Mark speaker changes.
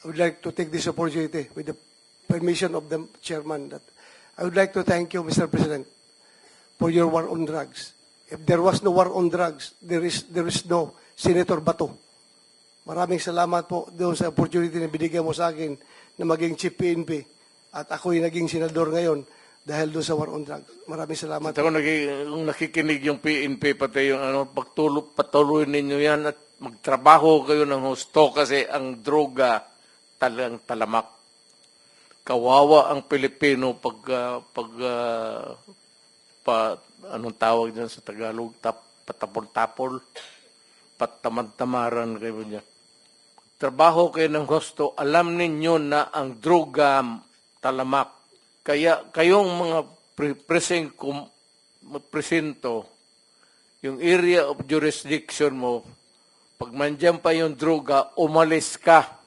Speaker 1: I would like to take this opportunity with the permission of the chairman that I would like to thank you, Mr. President, for your war on drugs. If there was no war on drugs, there is no Senator Bato. Maraming salamat po doon sa opportunity na binigyan mo sa akin na maging chief PNP at ako'y naging senador ngayon dahil doon sa war on drugs. Maraming salamat.
Speaker 2: Kung nakikinig yung PNP, pati yung patuloy ninyo yan at magtrabaho kayo ng husto kasi ang droga talagang talamak. Kawawa ang Pilipino anong tawag dyan sa Tagalog, patapol-tapol, patamad-tamaran kayo niya. Trabaho kayo ng husto, alam ninyo na ang droga talamak. Kaya kayong mga presinto, yung area of jurisdiction mo, pag mandyan pa yung droga, umalis ka.